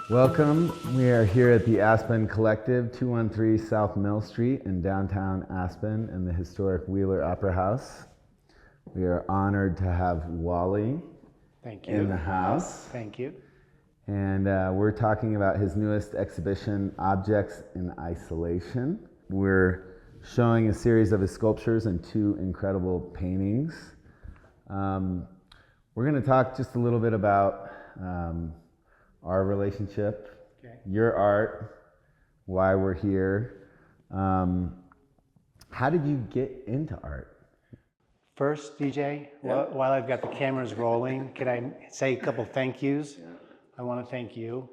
Welcome. We are here at the Aspen Collective, 213 South Mill Street in downtown Aspen in the historic Wheeler Opera House. We are honored to have WALLY in the house. Thank you. And we're talking about his newest exhibition, Objects in Isolation. We're showing a series of his sculptures and two incredible paintings. We're going to talk just a little bit about our relationship, your art, why we're here. How did you get into art? First, DJ, while I've got the cameras rolling, can I say a couple thank yous? Yeah. I want to thank you,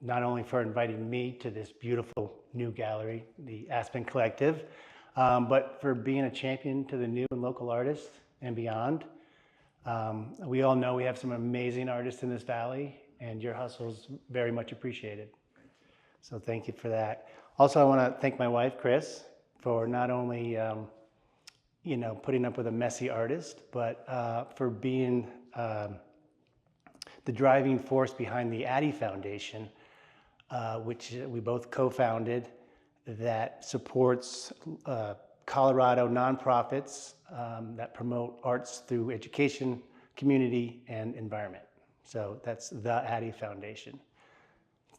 not only for inviting me to this beautiful new gallery, the Aspen Collective, but for being a champion to the new and local artists and beyond. We all know we have some amazing artists in this valley, and your hustle's very much appreciated. So thank you for that. Also, I want to thank my wife, Chris, for not only putting up with a messy artist, but for being the driving force behind the Addy Foundation, which we both co-founded, that supports Colorado nonprofits that promote arts through education, community, and environment. So that's the Addy Foundation.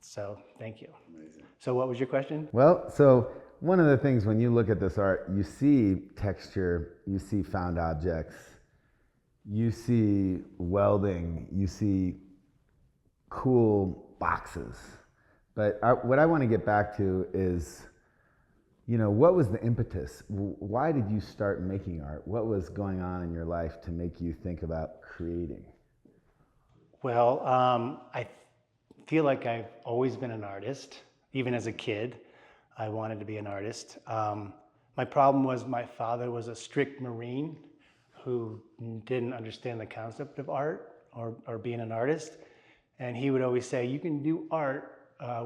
So thank you. Amazing. So what was your question? Well, so one of the things when you look at this art, you see texture, you see found objects, you see welding, you see cool boxes. But what I want to get back to is, what was the impetus? Why did you start making art? What was going on in your life to make you think about creating? Well, I feel like I've always been an artist. Even as a kid, I wanted to be an artist. My problem was my father was a strict Marine who didn't understand the concept of art or being an artist. And he would always say, you can do art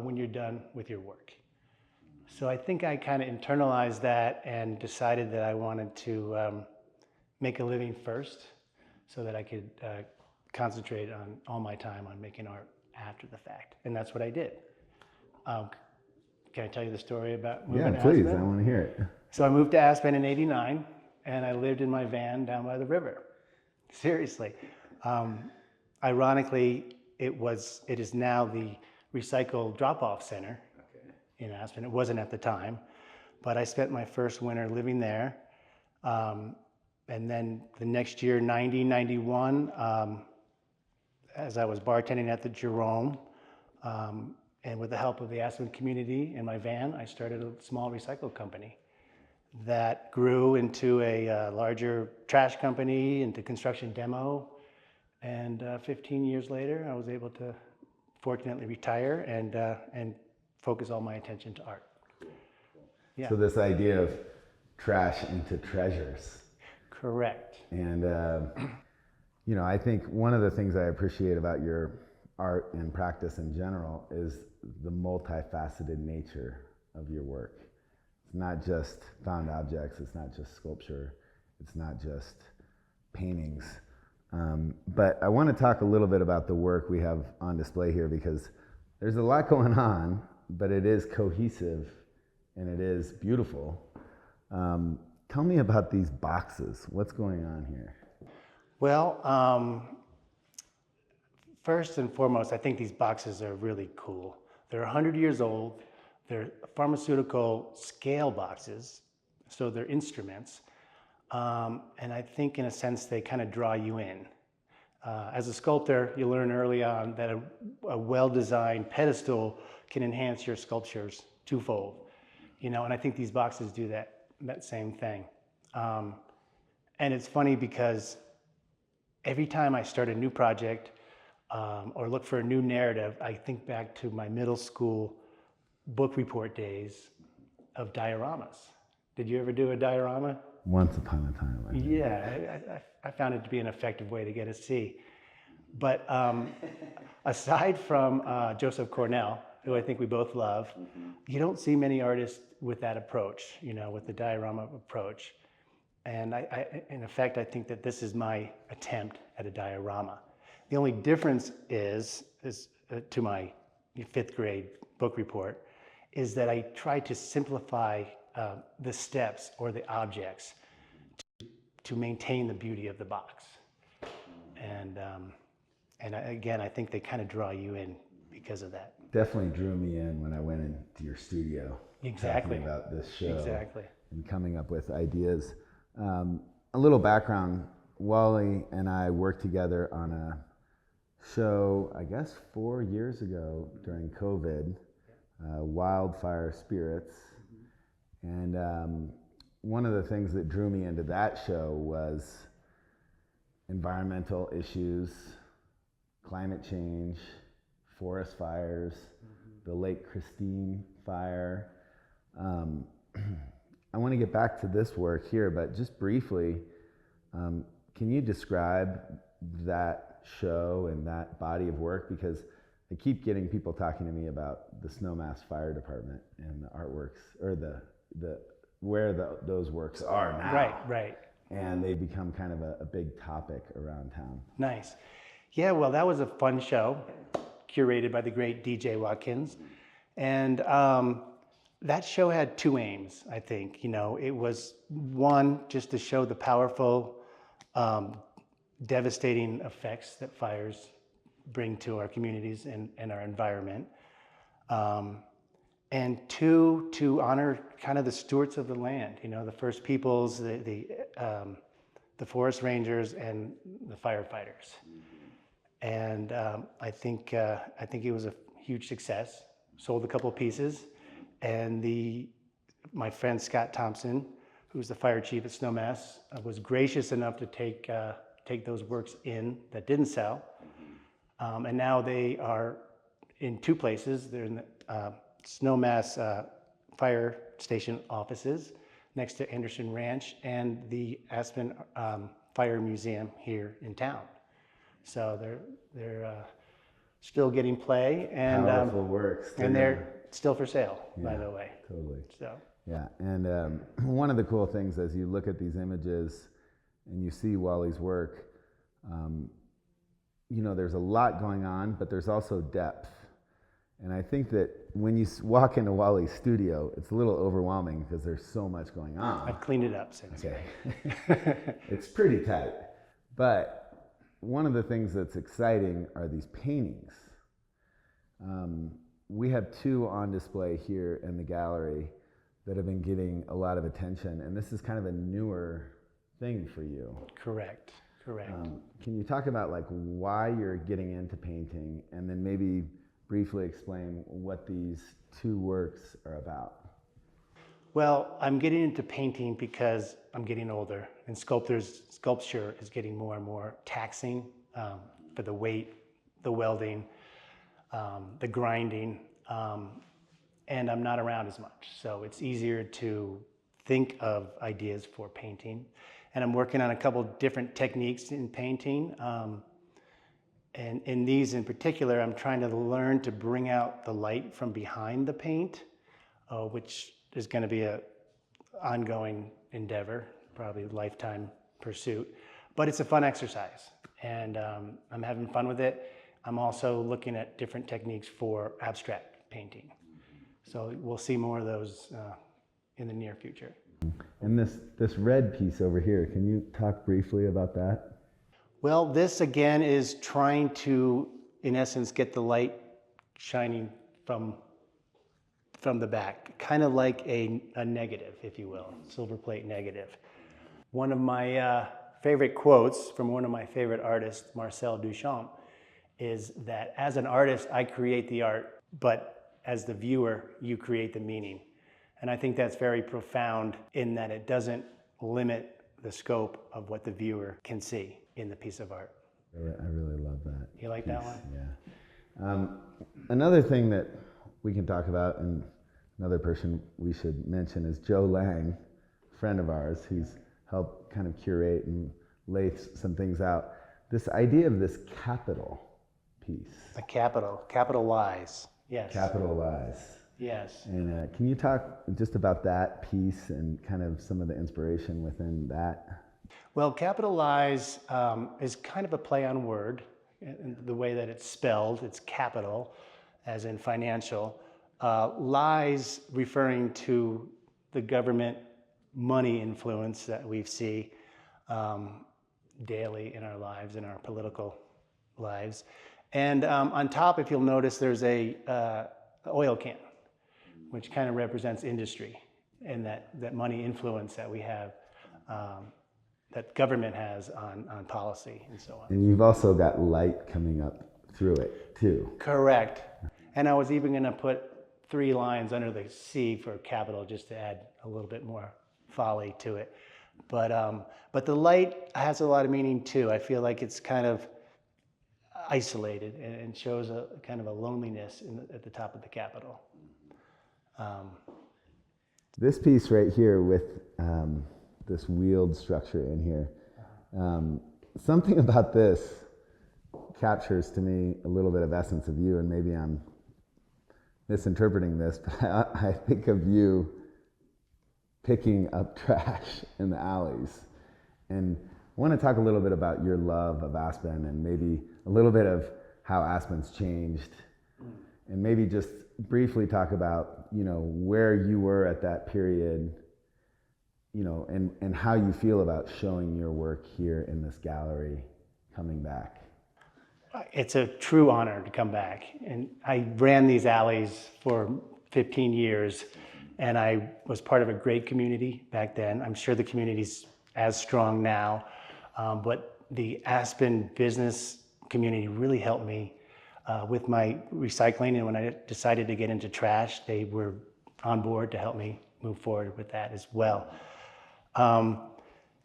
when you're done with your work. So I think I kind of internalized that and decided that I wanted to make a living first so that I could concentrate on all my time on making art after the fact. And that's what I did. Can I tell you the story about moving to Aspen? Yeah, please, I want to hear it. So I moved to Aspen in '89, and I lived in my van down by the river. Seriously. Ironically, it is now the recycle drop-off center in Aspen. It wasn't at the time, but I spent my first winter living there. And then the next year, 91, as I was bartending at the Jerome, and with the help of the Aspen community in my van, I started a small recycle company that grew into a larger trash company, into construction demo. And 15 years later, I was able to fortunately retire and focus all my attention to art. Yeah. So this idea of trash into treasures. Correct. And, I think one of the things I appreciate about your art and practice in general is the multifaceted nature of your work. It's not just found objects, it's not just sculpture, it's not just paintings. But I want to talk a little bit about the work we have on display here, because there's a lot going on, but it is cohesive and it is beautiful. Tell me about these boxes. What's going on here? Well, first and foremost, I think these boxes are really cool. They're 100 years old. They're pharmaceutical scale boxes, so they're instruments. And I think in a sense, they kind of draw you in. As a sculptor, you learn early on that a well-designed pedestal can enhance your sculptures twofold. And I think these boxes do that same thing. And it's funny because every time I start a new project or look for a new narrative, I think back to my middle school book report days of dioramas. Did you ever do a diorama? Once upon a time. Yeah, I found it to be an effective way to get a C. But aside from Joseph Cornell, who I think we both love, you don't see many artists with that approach, with the diorama approach. And in effect, I think that this is my attempt at a diorama. The only difference is to my fifth grade book report, is that I try to simplify the steps or the objects to maintain the beauty of the box. And again, I think they kind of draw you in because of that. Definitely drew me in when I went into your studio. Exactly. Talking about this show. Exactly. And coming up with ideas. A little background, Wally and I worked together on a show, I guess 4 years ago during COVID, Wildfire Spirits. And one of the things that drew me into that show was environmental issues, climate change, forest fires, the Lake Christine fire. I want to get back to this work here, but just briefly, can you describe that show and that body of work? Because I keep getting people talking to me about the Snowmass Fire Department and the artworks, or those works are now. Right. And they become kind of a big topic around town. Nice. Yeah, well, that was a fun show, curated by the great DJ Watkins. And that show had two aims, I think. It was one, just to show the powerful, devastating effects that fires bring to our communities and our environment. And two, to honor kind of the stewards of the land, the First Peoples, the forest rangers, and the firefighters. And I think it was a huge success. Sold a couple pieces, and my friend Scott Thompson, who's the fire chief at Snowmass, was gracious enough to take those works in that didn't sell. And now they are in two places. They're in the Snowmass Fire Station offices next to Anderson Ranch and the Aspen Fire Museum here in town. So they're still getting play, and powerful works. and they're still for sale, by the way. Totally. So yeah, and one of the cool things as you look at these images and you see Wally's work, there's a lot going on, but there's also depth. And I think that when you walk into Wally's studio, it's a little overwhelming because there's so much going on. I've cleaned it up since. Okay. It's pretty tight. But one of the things that's exciting are these paintings. We have two on display here in the gallery that have been getting a lot of attention, and this is kind of a newer thing for you. Correct. Can you talk about why you're getting into painting, and then maybe briefly explain what these two works are about? Well, I'm getting into painting because I'm getting older, and sculpture is getting more and more taxing for the weight, the welding, the grinding, and I'm not around as much. So it's easier to think of ideas for painting. And I'm working on a couple different techniques in painting. And in these in particular, I'm trying to learn to bring out the light from behind the paint, which is going to be an ongoing endeavor, probably a lifetime pursuit. But it's a fun exercise, and I'm having fun with it. I'm also looking at different techniques for abstract painting. So we'll see more of those in the near future. And this red piece over here, can you talk briefly about that? Well, this again is trying to, in essence, get the light shining from the back, kind of like a negative, if you will, silver plate negative. One of my favorite quotes from one of my favorite artists, Marcel Duchamp, is that as an artist, I create the art, but as the viewer, you create the meaning. And I think that's very profound in that it doesn't limit the scope of what the viewer can see in the piece of art. I really love that. You like piece. that one? Yeah. Another thing that we can talk about, and another person we should mention, is Joe Lang, a friend of ours, who's helped kind of curate and lay some things out. This idea of this capital piece. A capitalize, yes. Capitalize. Yes. And can you talk just about that piece and kind of some of the inspiration within that? Well, capitalize is kind of a play on word. In the way that it's spelled, it's capital, as in financial, lies referring to the government money influence that we see daily in our lives, in our political lives. And on top, if you'll notice, there's a oil can, which kind of represents industry and that money influence that we have, that government has on policy and so on. And you've also got light coming up through it too. Correct. And I was even going to put 3 lines under the C for capital just to add a little bit more folly to it. But the light has a lot of meaning too. I feel like it's kind of isolated and shows a kind of a loneliness at the top of the Capitol. This piece right here with this wheeled structure in here, something about this captures to me a little bit of essence of you, and maybe I'm misinterpreting this, but I think of you picking up trash in the alleys. And I want to talk a little bit about your love of Aspen and maybe a little bit of how Aspen's changed, and maybe just briefly talk about, you know, where you were at that period, you know, and how you feel about showing your work here in this gallery coming back. It's a true honor to come back. And I ran these alleys for 15 years, and I was part of a great community back then. I'm sure the community's as strong now, but the Aspen business community really helped me with my recycling, and when I decided to get into trash, they were on board to help me move forward with that as well.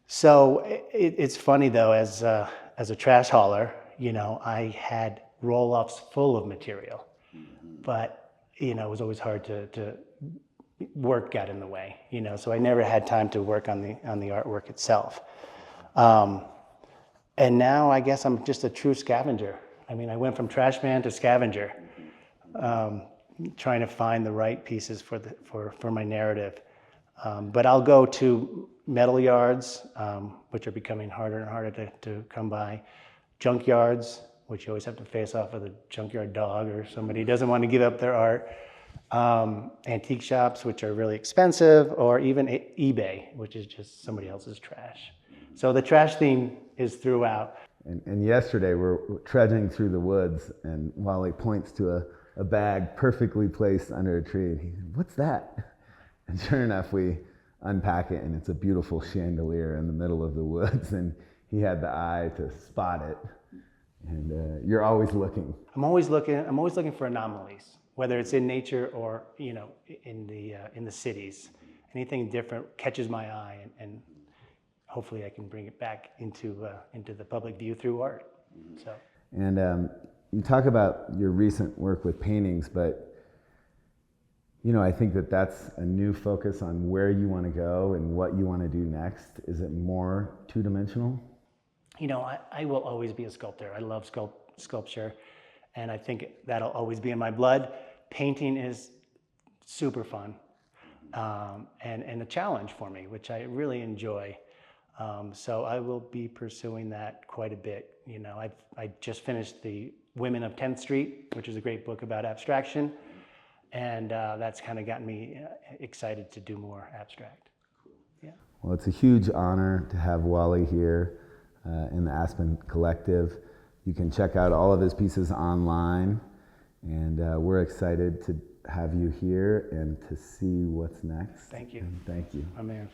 So it's funny though, as a trash hauler, you know, I had roll-offs full of material, but you know, it was always hard to work got in the way, you know, so I never had time to work on the artwork itself. And now I guess I'm just a true scavenger. I mean, I went from trash man to scavenger, trying to find the right pieces for my narrative. But I'll go to metal yards, which are becoming harder and harder to come by, junk yards, which you always have to face off with a junkyard dog or somebody who doesn't want to give up their art, antique shops, which are really expensive, or even eBay, which is just somebody else's trash. So the trash theme is throughout. And yesterday we're trudging through the woods, and Wally points to a bag perfectly placed under a tree, and he said, "What's that?" And sure enough, we unpack it, and it's a beautiful chandelier in the middle of the woods, and he had the eye to spot it. And you're always looking. I'm always looking for anomalies, whether it's in nature or, you know, in the cities. Anything different catches my eye, and hopefully I can bring it back into the public view through art. So. And you talk about your recent work with paintings, but you know, I think that's a new focus on where you want to go and what you want to do next. Is it more two-dimensional? You know, I will always be a sculptor. I love sculpture, and I think that'll always be in my blood. Painting is super fun and a challenge for me, which I really enjoy. So I will be pursuing that quite a bit. You know, I just finished the Women of 10th Street, which is a great book about abstraction, and that's kind of gotten me excited to do more abstract. Yeah. Well, it's a huge honor to have Wally here in the Aspen Collective. You can check out all of his pieces online, and we're excited to have you here and to see what's next. Thank you. And thank you. I'm there.